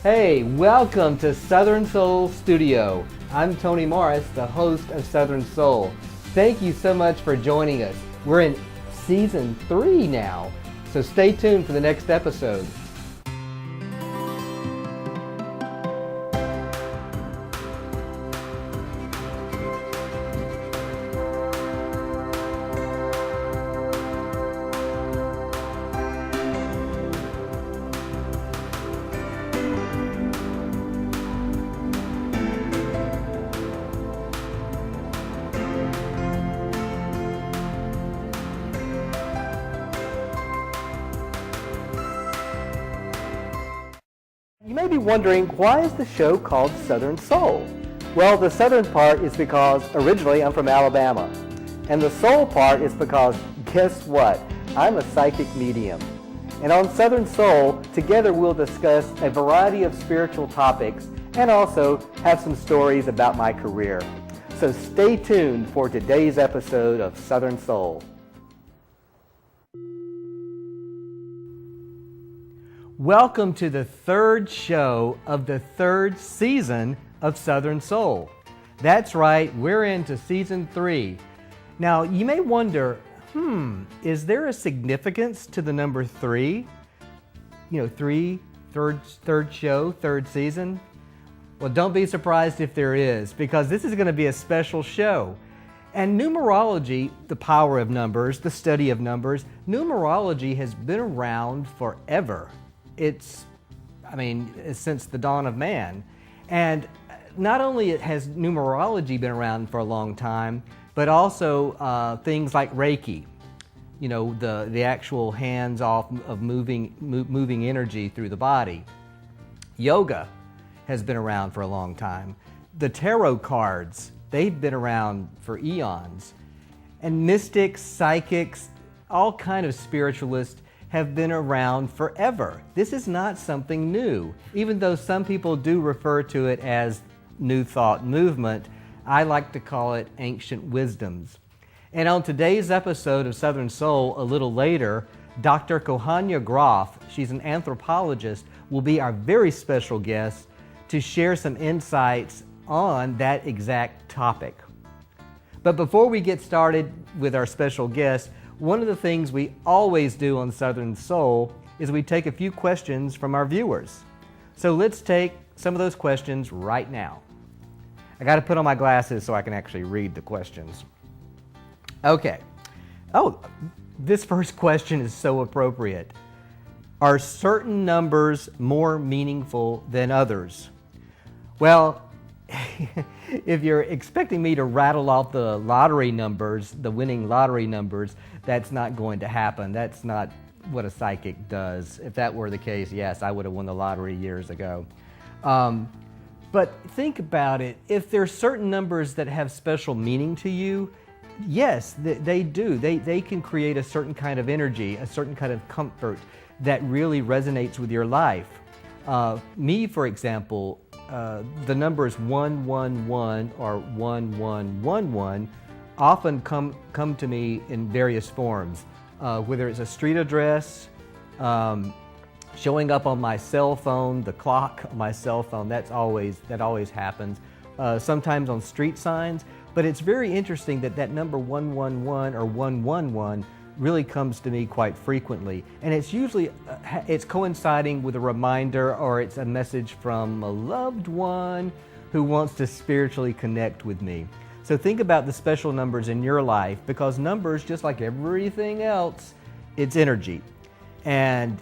Hey, welcome to Southern Soul Studio. I'm Tony Morris, the host of Southern Soul. Thank you so much for joining us. We're in Season 3 now, so stay tuned for the next episode. You may be wondering, why is the show called Southern Soul? Well, the southern part is because originally I'm from Alabama. And the soul part is because, guess what? I'm a psychic medium. And on Southern Soul, together we'll discuss a variety of spiritual topics and also have some stories about my career. So stay tuned for today's episode of Southern Soul. Welcome to the third show of the third season of Southern Soul. That's right, we're into Season 3. Now, you may wonder, is there a significance to the number 3? You know, third show, third season? Well, don't be surprised if there is, because this is going to be a special show. And numerology, the power of numbers, the study of numbers, numerology has been around forever. Since the dawn of man. And not only has numerology been around for a long time, but also things like Reiki, you know, the actual hands-off of moving energy through the body. Yoga has been around for a long time. The tarot cards, they've been around for eons. And mystics, psychics, all kind of spiritualists have been around forever. This is not something new. Even though some people do refer to it as New Thought Movement, I like to call it ancient wisdoms. And on today's episode of Southern Soul, a little later, Dr. Kohanya Groff, she's an anthropologist, will be our very special guest to share some insights on that exact topic. But before we get started with our special guest, one of the things we always do on Southern Soul is we take a few questions from our viewers. So let's take some of those questions right now. I got to put on my glasses so I can actually read the questions. Okay. Oh, this first question is so appropriate. Are certain numbers more meaningful than others? Well, if you're expecting me to rattle off the lottery numbers, the winning lottery numbers, that's not going to happen. That's not what a psychic does. If that were the case, yes, I would have won the lottery years ago. But think about it. If there are certain numbers that have special meaning to you, yes, they do. They can create a certain kind of energy, a certain kind of comfort that really resonates with your life. Me, for example, the numbers 111 or 1111 often come to me in various forms, whether it's a street address, showing up on my cell phone, the clock on my cell phone, that always happens. Sometimes on street signs, but it's very interesting that number 111 or 111 really comes to me quite frequently, and it's usually it's coinciding with a reminder, or it's a message from a loved one who wants to spiritually connect with me. So think about the special numbers in your life, because numbers, just like everything else, it's energy. And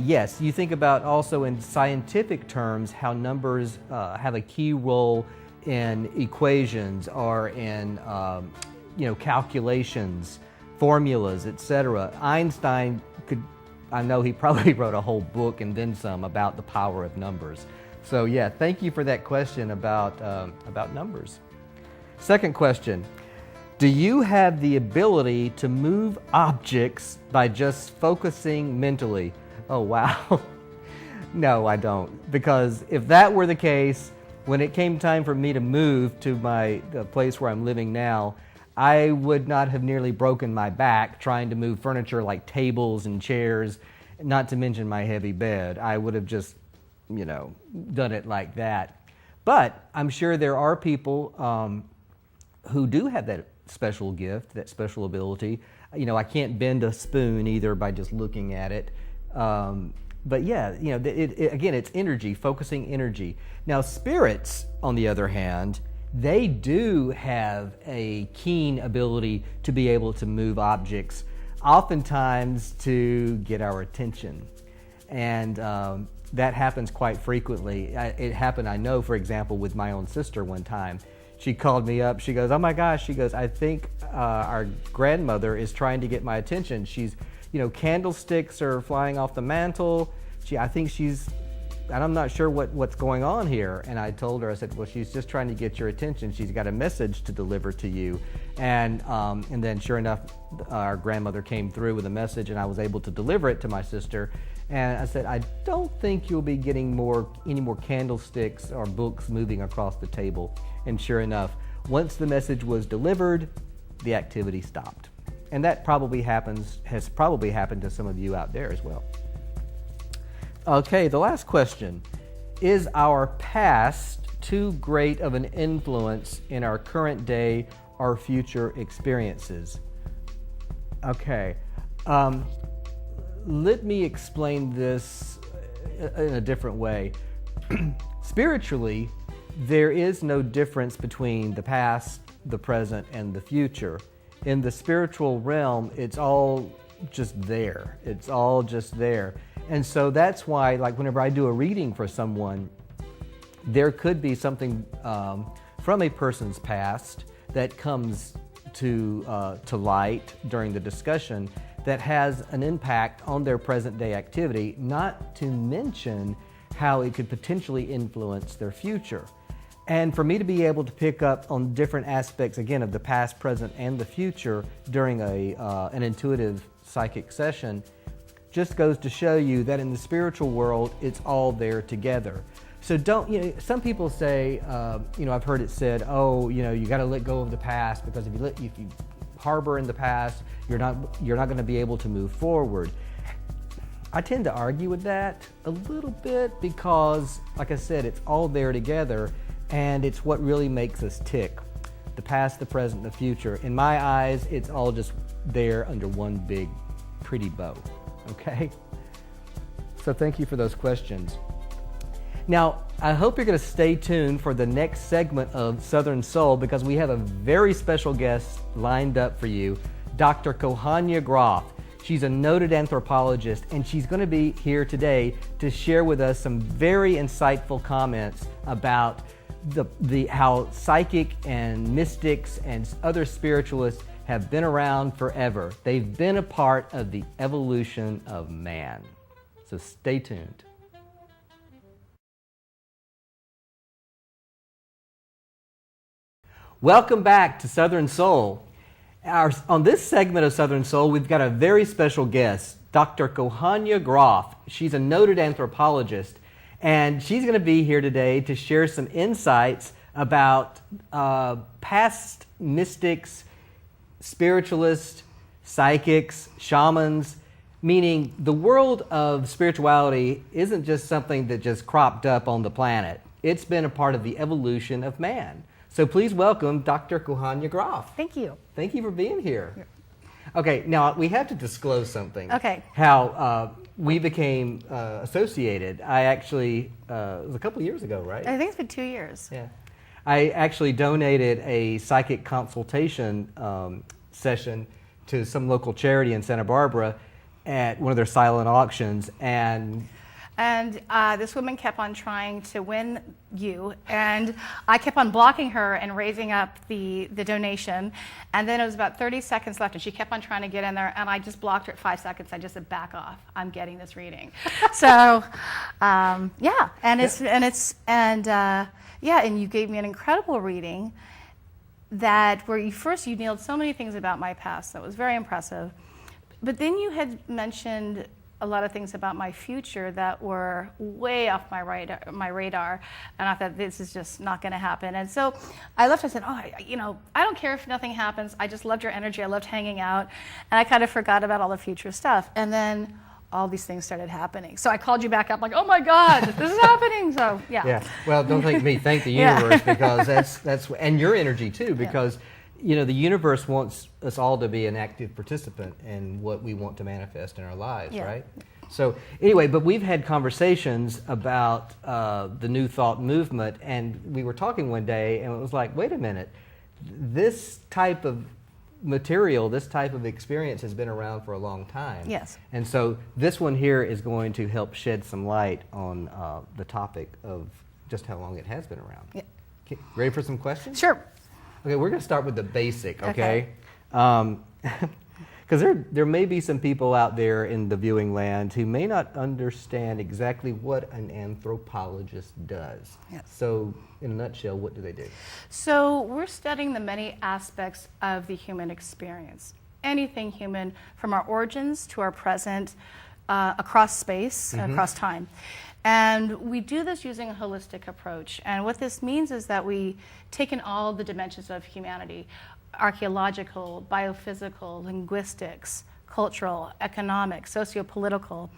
yes, you think about also in scientific terms how numbers have a key role in equations or in calculations, formulas, etc. Einstein I know he probably wrote a whole book and then some about the power of numbers. So yeah, thank you for that question about numbers. Second question, do you have the ability to move objects by just focusing mentally? Oh wow. No, I don't. Because if that were the case, when it came time for me to move to the place where I'm living now, I would not have nearly broken my back trying to move furniture like tables and chairs, not to mention my heavy bed. I would have just done it like that. But I'm sure there are people who do have that special gift, that special ability. I can't bend a spoon either by just looking at it. But yeah, again, it's energy, focusing energy. Now, spirits, on the other hand, they do have a keen ability to be able to move objects, oftentimes to get our attention. And that happens quite frequently. It happened, I know, for example, with my own sister one time. She called me up. She goes, "Oh my gosh," she goes, "I think our grandmother is trying to get my attention. She's, candlesticks are flying off the mantle. I think she's, and I'm not sure what's going on here." And I told her, I said, "Well, she's just trying to get your attention. She's got a message to deliver to you." And then sure enough, our grandmother came through with a message, and I was able to deliver it to my sister. And I said, "I don't think you'll be getting any more candlesticks or books moving across the table." And sure enough, once the message was delivered, the activity stopped. And that has probably happened to some of you out there as well. Okay, the last question. Is our past too great of an influence in our current day or future experiences? Okay, let me explain this in a different way. Spiritually, there is no difference between the past, the present, and the future. In the spiritual realm, it's all just there. It's all just there. And so that's why, like, whenever I do a reading for someone, there could be something from a person's past that comes to light during the discussion that has an impact on their present day activity, not to mention how it could potentially influence their future. And for me to be able to pick up on different aspects, again, of the past, present, and the future during an intuitive psychic session just goes to show you that in the spiritual world, it's all there together. So don't, some people say, I've heard it said, you got to let go of the past, because if you harbor in the past, you're not going to be able to move forward. I tend to argue with that a little bit because, like I said, it's all there together, and it's what really makes us tick. The past, the present, the future. In my eyes, it's all just there under one big, pretty bow. Okay? So thank you for those questions. Now, I hope you're going to stay tuned for the next segment of Southern Soul, because we have a very special guest lined up for you, Dr. Kohania Groff. She's a noted anthropologist, and she's going to be here today to share with us some very insightful comments about how psychic and mystics and other spiritualists have been around forever. They've been a part of the evolution of man. So stay tuned. Welcome back to Southern Soul. On this segment of Southern Soul, we've got a very special guest, Dr. Kohania Groff. She's a noted anthropologist, and she's going to be here today to share some insights about past mystics, spiritualists, psychics, shamans, meaning the world of spirituality isn't just something that just cropped up on the planet. It's been a part of the evolution of man. So please welcome Dr. Kohania Groff. Thank you. Thank you for being here. Okay, now we have to disclose something. Okay. How we became associated. I actually, it was a couple years ago, right? I think it's been 2 years. Yeah. I actually donated a psychic consultation session to some local charity in Santa Barbara at one of their silent auctions, and this woman kept on trying to win you, and I kept on blocking her and raising up the donation, and then it was about 30 seconds left, and she kept on trying to get in there, and I just blocked her at 5 seconds. I just said, "Back off! I'm getting this reading." So, and you gave me an incredible reading where you nailed so many things about my past. That was very impressive. But then you had mentioned a lot of things about my future that were way off my radar, and I thought, this is just not going to happen. And so I left. I said, I don't care if nothing happens. I just loved your energy. I loved hanging out, and I kind of forgot about all the future stuff. And then all these things started happening. So I called you back up like, oh my God, this is happening. So yeah. Yeah. Well, don't thank me. Thank the universe because that's and your energy too, because the universe wants us all to be an active participant in what we want to manifest in our lives, right? So anyway, but we've had conversations about the New Thought movement, and we were talking one day, and it was like, wait a minute, this type of material, this type of experience has been around for a long time. Yes. And so this one here is going to help shed some light on the topic of just how long it has been around. Yeah. Okay, ready for some questions? Sure. Okay, we're going to start with the basic, okay? Because there may be some people out there in the viewing land who may not understand exactly what an anthropologist does. Yes. So in a nutshell, what do they do? So we're studying the many aspects of the human experience. Anything human, from our origins to our present, across space, across time. And we do this using a holistic approach. And what this means is that we take in all the dimensions of humanity: archaeological, biophysical, linguistics, cultural, economic, socio-political.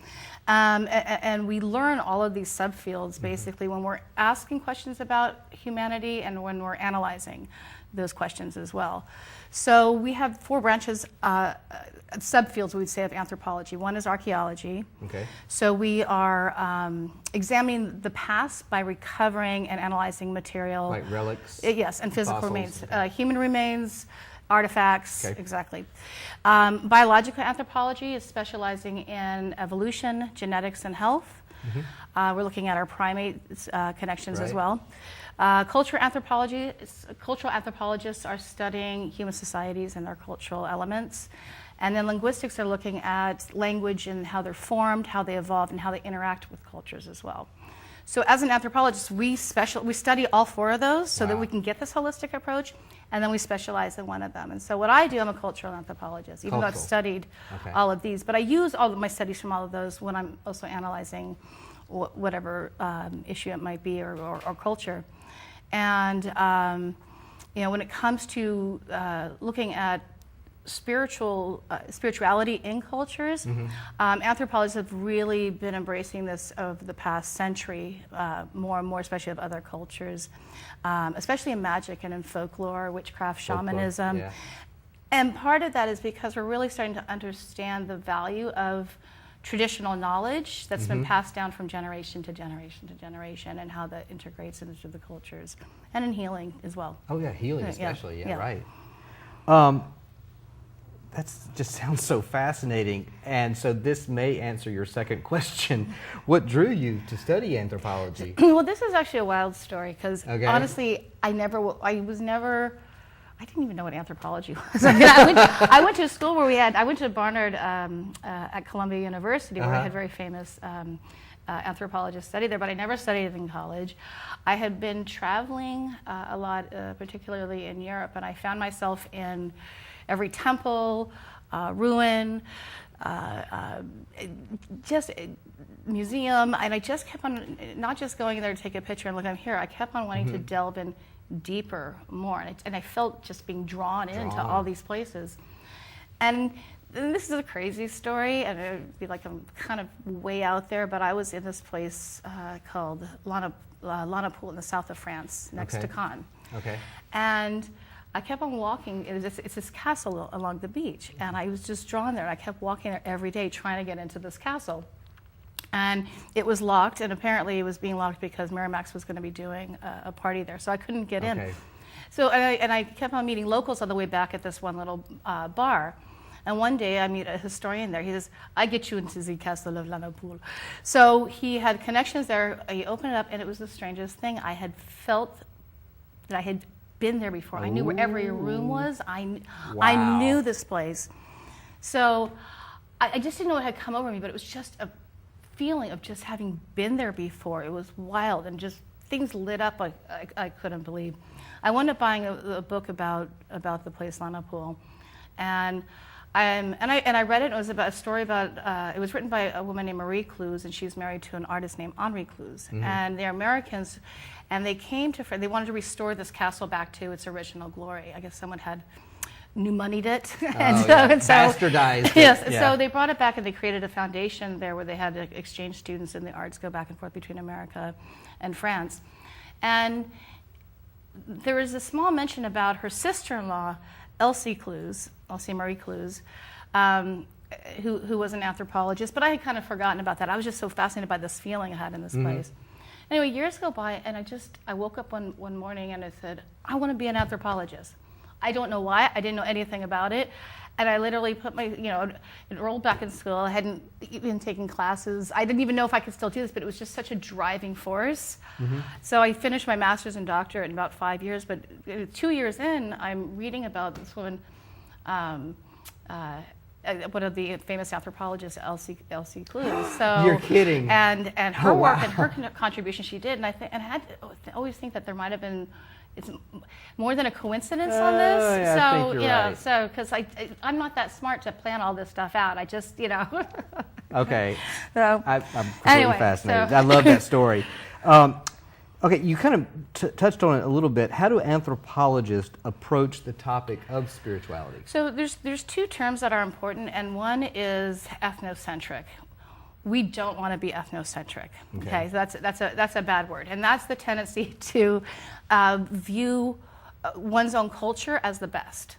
And we learn all of these subfields basically when we're asking questions about humanity and when we're analyzing those questions as well. So we have 4 branches, subfields we would say, of anthropology. One is archaeology. Okay. So we are examining the past by recovering and analyzing material. Like relics? Yes, and physical fossils. remains. Human remains, artifacts, Okay. exactly. Biological anthropology is specializing in evolution, genetics, and health. We're looking at our primate connections as Right. well. Cultural anthropologists are studying human societies and their cultural elements. And then linguistics are looking at language and how they're formed, how they evolve, and how they interact with cultures as well. So as an anthropologist, we study all 4 of those so that we can get this holistic approach, and then we specialize in one of them. And so what I do, I'm a cultural anthropologist, even though I've studied all of these. But I use all of my studies from all of those when I'm also analyzing whatever issue it might be or culture. And when it comes to looking at spirituality in cultures, anthropologists have really been embracing this over the past century, more and more, especially of other cultures, especially in magic and in folklore, witchcraft, shamanism. Yeah. And part of that is because we're really starting to understand the value of traditional knowledge that's been passed down from generation to generation to generation, and how that integrates into the cultures, and in healing as well. Oh yeah, healing especially, yeah. Right. That just sounds so fascinating. And so this may answer your second question. What drew you to study anthropology? Well, this is actually a wild story because honestly, I didn't even know what anthropology was. I went to a school where I went to Barnard at Columbia University, where I had very famous anthropologists study there, but I never studied it in college. I had been traveling a lot, particularly in Europe, and I found myself in every temple, ruin, just museum, and I just kept on, not just going in there to take a picture and look, I'm here, I kept on wanting to delve in deeper, more, and I felt just being drawn into all these places. And this is a crazy story, and it would be like I'm kind of way out there, but I was in this place called Lanapool in the south of France, next to Cannes. Okay. And I kept on walking. It's this castle along the beach, and I was just drawn there. I kept walking there every day trying to get into this castle. And it was locked, and apparently it was being locked because Miramax was going to be doing a party there, so I couldn't get in. So, and I kept on meeting locals on the way back at this one little bar. And one day I meet a historian there. He says, I get you into the castle of Lanapool. So he had connections there. He opened it up, and it was the strangest thing. I had felt that I had been there before. I knew where every room was. I knew this place. So I just didn't know what had come over me, but it was just a feeling of just having been there before. It was wild, and just things lit up I couldn't believe. I wound up buying a book about the place Lanapool, and I read it. It was about a story about. It was written by a woman named Marie Clouse, and she's married to an artist named Henri Clouse, and they're Americans, and they came to. They wanted to restore this castle back to its original glory. I guess someone had new moneyed it. Bastardized yes, it. so they brought it back and they created a foundation there where they had exchange students in the arts go back and forth between America and France. And there is a small mention about her sister-in-law, Elsie Marie Cluse, who was an anthropologist, but I had kind of forgotten about that. I was just so fascinated by this feeling I had in this place. Anyway, years go by, and I woke up one morning and I said, I want to be an anthropologist. I don't know why. I didn't know anything about it. And I literally put enrolled back in school. I hadn't even taken classes. I didn't even know if I could still do this, but it was just such a driving force. So I finished my master's and doctorate in about 5 years, but 2 years in, I'm reading about this woman, one of the famous anthropologists, Elsie Cluse. So you're kidding. And her work and her contribution she did, and I always think that there might have been. It's more than a coincidence on this. Yeah, so I think you're right. so because I'm not that smart to plan all this stuff out. I just Okay. So I'm completely anyway, fascinated. so. I love that story. Okay, you kind of touched on it a little bit. How do anthropologists approach the topic of spirituality? So there's two terms that are important, and one is ethnocentric. We don't want to be ethnocentric. Okay, so that's a bad word, and that's the tendency to view one's own culture as the best.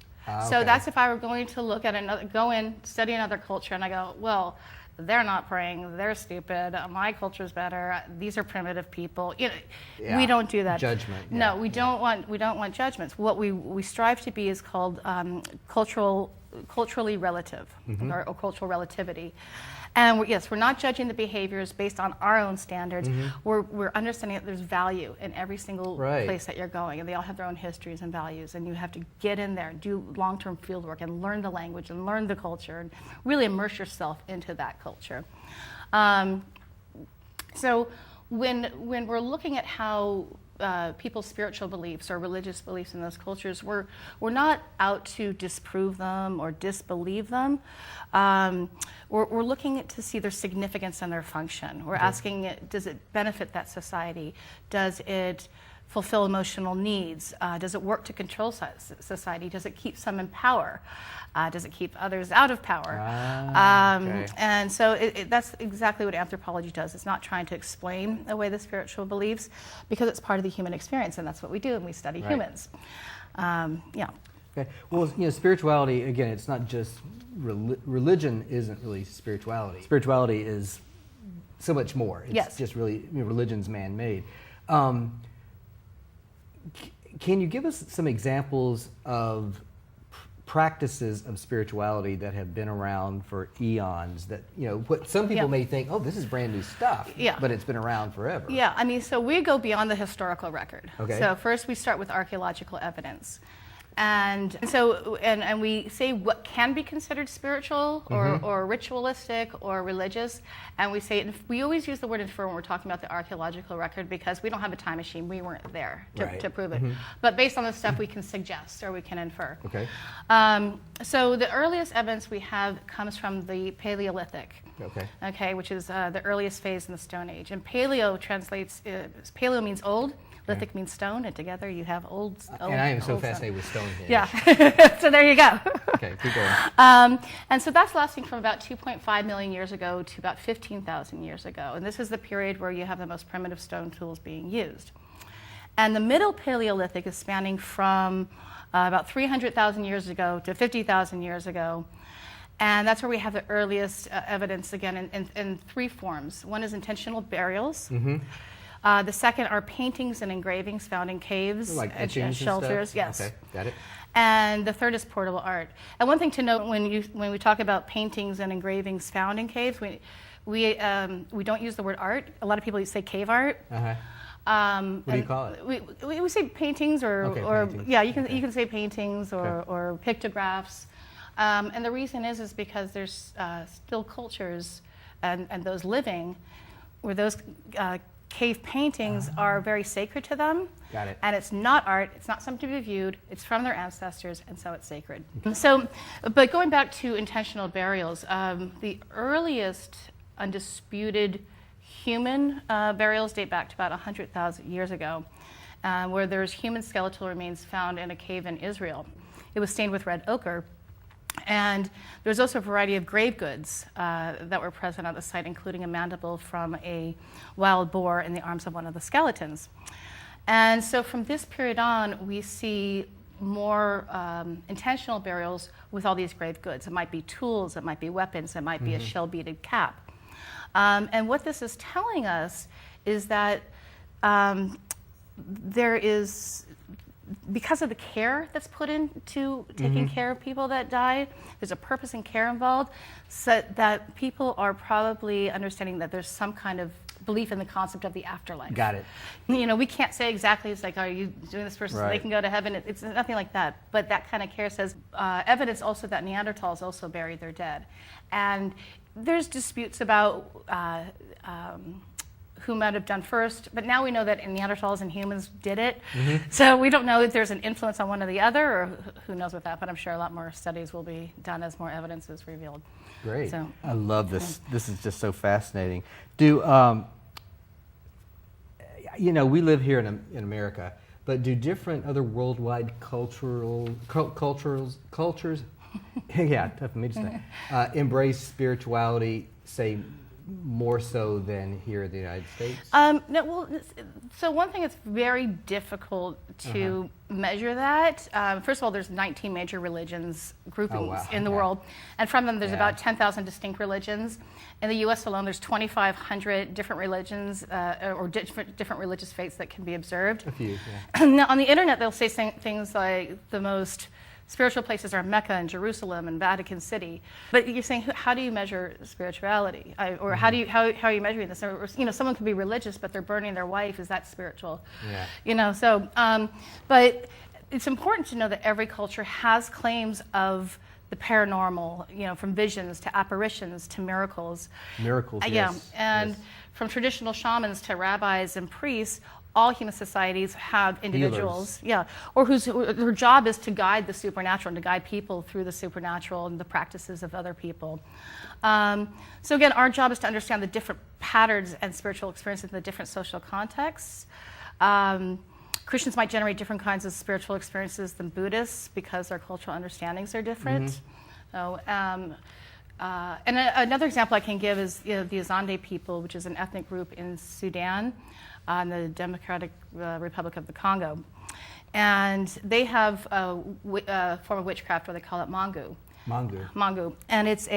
So that's if I were going to study another culture, and I go, well, they're not praying, they're stupid, my culture's better, these are primitive people. We don't do that. Judgment. No, we don't want judgments. What we strive to be is called culturally relative, or cultural relativity. And we're not judging the behaviors based on our own standards. We're understanding that there's value in every single place that you're going, and they all have their own histories and values, and you have to get in there and do long-term field work and learn the language and learn the culture and really immerse yourself into that culture. So when we're looking at how people's spiritual beliefs or religious beliefs in those cultures, we're not out to disprove them or disbelieve them. We're looking to see their significance and their function. We're asking, does it benefit that society? Does it fulfill emotional needs? Does it work to control society? Does it keep some in power? Does it keep others out of power? And so that's exactly what anthropology does. It's not trying to explain away the spiritual beliefs, because it's part of the human experience, and that's what we do, and we study humans. Okay. Well, spirituality, again, it's not just religion isn't really spirituality. Spirituality is so much more. It's just really, religion's man-made. Can you give us some examples of practices of spirituality that have been around for eons that, what some people may think, oh, this is brand new stuff, but it's been around forever. So we go beyond the historical record. So first we start with archaeological evidence. And so we say what can be considered spiritual or ritualistic or religious, and we say, we always use the word infer when we're talking about the archaeological record, because we don't have a time machine, we weren't there to prove it. But based on the stuff we can suggest or we can infer. So the earliest evidence we have comes from the Paleolithic. Which is the earliest phase in the Stone Age. And paleo means old. Lithic means stone, and together you have old. And I am so fascinated with Stonehenge. So there you go. Okay, keep going. And so that's lasting from about 2.5 million years ago to about 15,000 years ago. And this is the period where you have the most primitive stone tools being used. And the middle Paleolithic is spanning from about 300,000 years ago to 50,000 years ago. And that's where we have the earliest evidence, again, in three forms. One is intentional burials. The second are paintings and engravings found in caves and shelters. Okay, got it. And the third is portable art. And one thing to note when we talk about paintings and engravings found in caves, we don't use the word art. A lot of people say cave art. What do you call it? We say paintings paintings. You can say paintings or pictographs. And the reason is because there's still cultures and those living where those cave paintings are very sacred to them. Got it. And it's not art, it's not something to be viewed, it's from their ancestors, and so it's sacred. So, but going back to intentional burials, the earliest undisputed human burials date back to about 100,000 years ago, where there's human skeletal remains found in a cave in Israel. it was stained with red ochre. And there was also a variety of grave goods that were present at the site, including a mandible from a wild boar in the arms of one of the skeletons. And so from this period on, we see more intentional burials with all these grave goods. It might be tools, it might be weapons, it might be a shell-beaded cap. And what this is telling us is that there is, because of the care that's put into taking care of people that died, there's a purpose and care involved, so that people are probably understanding that there's some kind of belief in the concept of the afterlife. Got it. You know, we can't say exactly, it's like, are you doing this person so they Right. can go to heaven? It's nothing like that. But that kind of care says, evidence also that Neanderthals also buried their dead. And there's disputes about who might have done first, but now we know that Neanderthals and humans did it. So we don't know if there's an influence on one or the other, or who knows with that, but I'm sure a lot more studies will be done as more evidence is revealed. Great. So, I love this. This is just so fascinating. Do, you know, we live here in America, but do different other worldwide cultures, yeah, tough for me to say, embrace spirituality, say, more so than here in the United States? No, well, so one thing that's very difficult to measure that, first of all, there's 19 major religions groupings in the world, and from them there's about 10,000 distinct religions. In the US alone, there's 2,500 different religions or different religious faiths that can be observed. A few, yeah. Now, on the internet, they'll say things like the most spiritual places are Mecca and Jerusalem and Vatican City. But you're saying, how do you measure spirituality? Or how are you measuring this? Or, you know, someone could be religious, but they're burning their wife. Is that spiritual? Yeah. You know, so, but it's important to know that every culture has claims of the paranormal, you know, from visions to apparitions to miracles. Miracles, yes. Yeah, and yes. from traditional shamans to rabbis and priests, all human societies have individuals, or whose job is to guide the supernatural and to guide people through the supernatural and the practices of other people. So again, our job is to understand the different patterns and spiritual experiences in the different social contexts. Christians might generate different kinds of spiritual experiences than Buddhists because their cultural understandings are different. So, and another example I can give is the Azande people, which is an ethnic group in Sudan, in the Democratic Republic of the Congo. And they have a form of witchcraft where they call it mangu. Mangu. And it's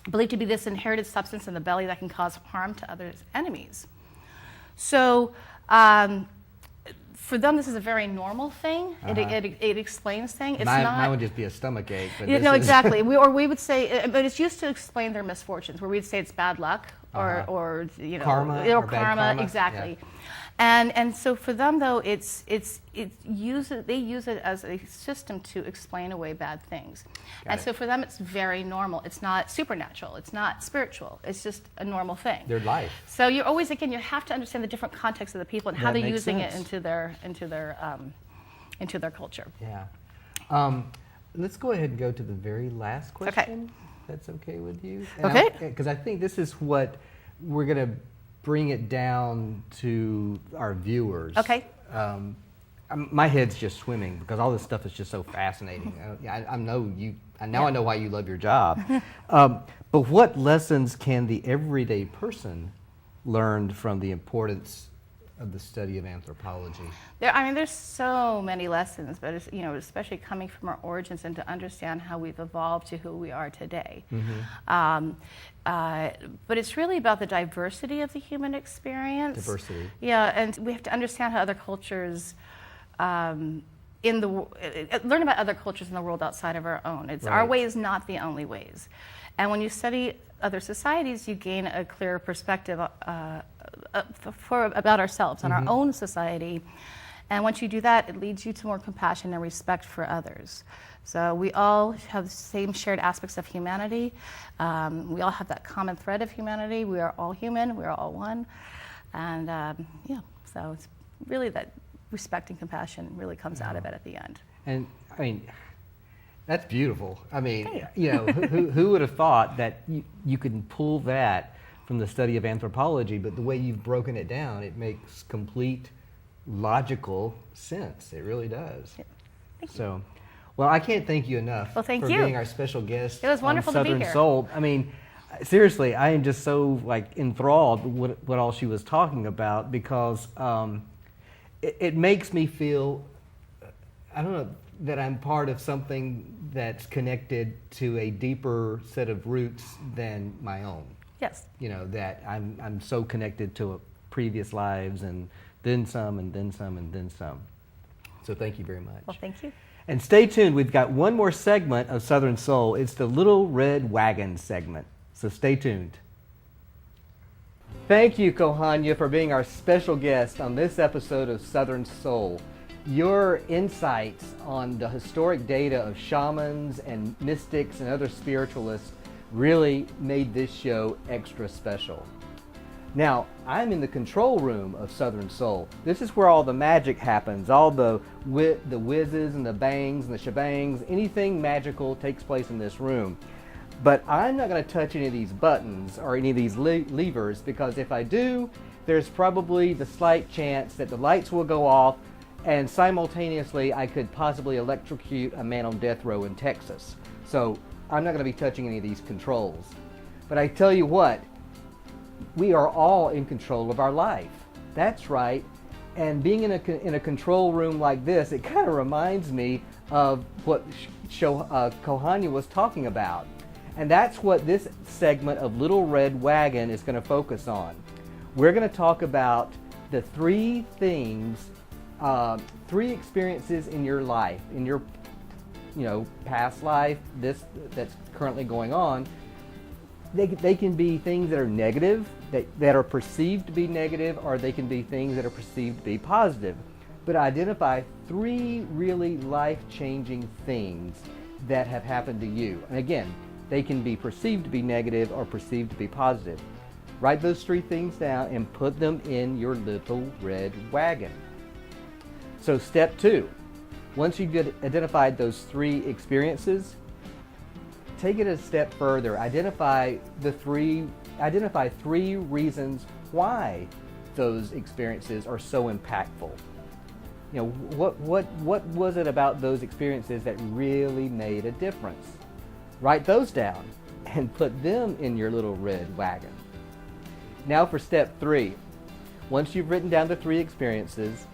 believed to be this inherited substance in the belly that can cause harm to others' enemies. So for them, this is a very normal thing. It explains things. It's mine would just be a stomach ache. But no, exactly. We would say, but it's used to explain their misfortunes, where we'd say it's bad luck or you know, karma, or karma, exactly. Yeah. And so for them though, they use it as a system to explain away bad things. So for them, it's very normal. It's not supernatural. It's not spiritual. It's just a normal thing. Their life. So you always, again, you have to understand the different contexts of the people and how they're using it into their culture. Yeah. Let's go ahead and go to the very last question. Okay. That's okay with you? Okay. Because I think this is what we're going to bring it down to our viewers. Okay. My head's just swimming because all this stuff is just so fascinating. I know why you love your job. But what lessons can the everyday person learn from the importance of the study of anthropology? There's so many lessons, but it's, especially coming from our origins and to understand how we've evolved to who we are today. But it's really about the diversity of the human experience. Diversity. Yeah, and we have to understand how other cultures learn about other cultures in the world outside of our own. It's our way is not the only ways. And when you study other societies, you gain a clearer perspective about ourselves and our own society. And once you do that, it leads you to more compassion and respect for others. So we all have the same shared aspects of humanity. We all have that common thread of humanity. We are all human. We are all one. And so it's really that respect and compassion really comes out of it at the end. And I mean, that's beautiful. I mean, who would have thought that you could pull that from the study of anthropology, but the way you've broken it down, it makes complete logical sense. It really does. Yeah. Thank you. So, Well, I can't thank you enough Well, thank for you. being our special guest. It was wonderful on to be Southern here. Soul. I mean, seriously, I am just so like enthralled with what all she was talking about, because it makes me feel, I don't know, that I'm part of something that's connected to a deeper set of roots than my own. Yes. You know, that I'm so connected to previous lives, and then some, and then some, and then some. So thank you very much. Well, thank you. And stay tuned. We've got one more segment of Southern Soul. It's the Little Red Wagon segment. So stay tuned. Thank you, Kohanya, for being our special guest on this episode of Southern Soul. Your insights on the historic data of shamans and mystics and other spiritualists really made this show extra special. Now, I'm in the control room of Southern Soul. This is where all the magic happens, all the whizzes and the bangs and the shebangs. Anything magical takes place in this room. But I'm not going to touch any of these buttons or any of these levers, because if I do, there's probably the slight chance that the lights will go off, and simultaneously I could possibly electrocute a man on death row in Texas. So I'm not going to be touching any of these controls. But I tell you what, we are all in control of our life. That's right. And being in a control room like this, it kind of reminds me of what Kohanya was talking about. And that's what this segment of Little Red Wagon is going to focus on. We're going to talk about the three things, three experiences in your life, in your past life, this that's currently going on. They can be things that are negative, that are perceived to be negative, or they can be things that are perceived to be positive. But identify three really life-changing things that have happened to you. And again, they can be perceived to be negative or perceived to be positive. Write those three things down and put them in your little red wagon. So step 2, once you've identified those three experiences, take it a step further. Identify three reasons why those experiences are so impactful. You know, what was it about those experiences that really made a difference? Write those down and put them in your little red wagon. Now for step 3. Once you've written down the three experiences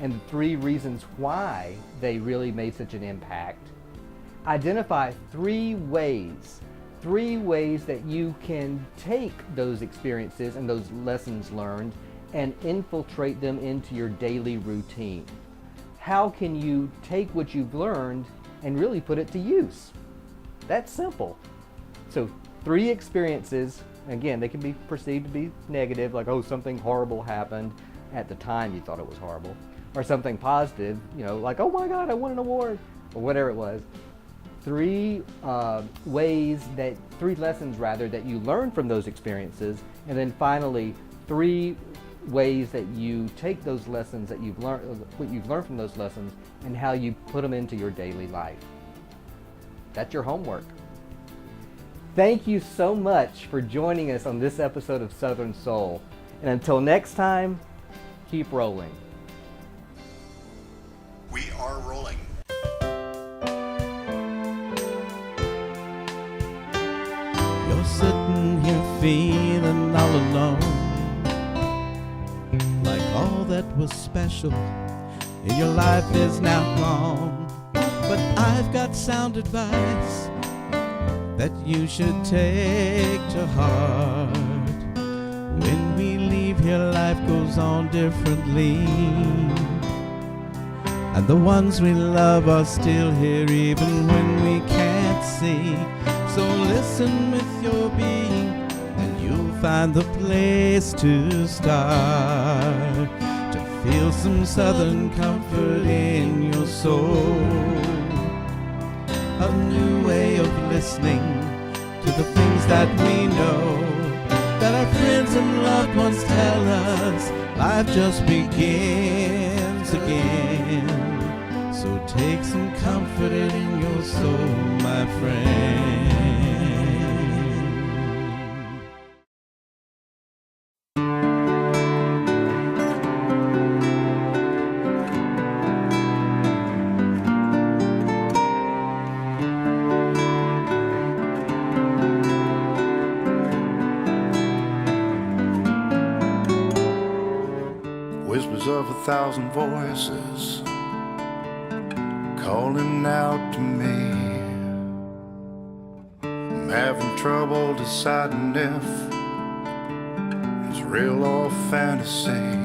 and the three reasons why they really made such an impact, identify three ways that you can take those experiences and those lessons learned and infiltrate them into your daily routine. How can you take what you've learned and really put it to use? That's simple. So 3 experiences, again, they can be perceived to be negative, like, oh, something horrible happened. At the time you thought it was horrible. Or something positive, like, oh my God, I won an award, or whatever it was. 3 lessons that you learn from those experiences, and then finally 3 ways that you take those lessons that you've learned, what you've learned from those lessons, and how you put them into your daily life. That's your homework. Thank you so much for joining us on this episode of Southern Soul. And until next time, keep rolling. We are rolling. You're sitting here feeling all alone, like all that was special in your life is now gone. But I've got sound advice that you should take to heart. When we leave here, life goes on differently, and the ones we love are still here even when we can't see. So listen with your being, and you'll find the place to start, to feel some southern comfort in your soul. A new way of listening to the things that we know, that our friends and loved ones tell us life just begins again. So take some comfort in your soul, my friend. echoes of 1,000 voices calling out to me. I'm having trouble deciding if it's real or fantasy.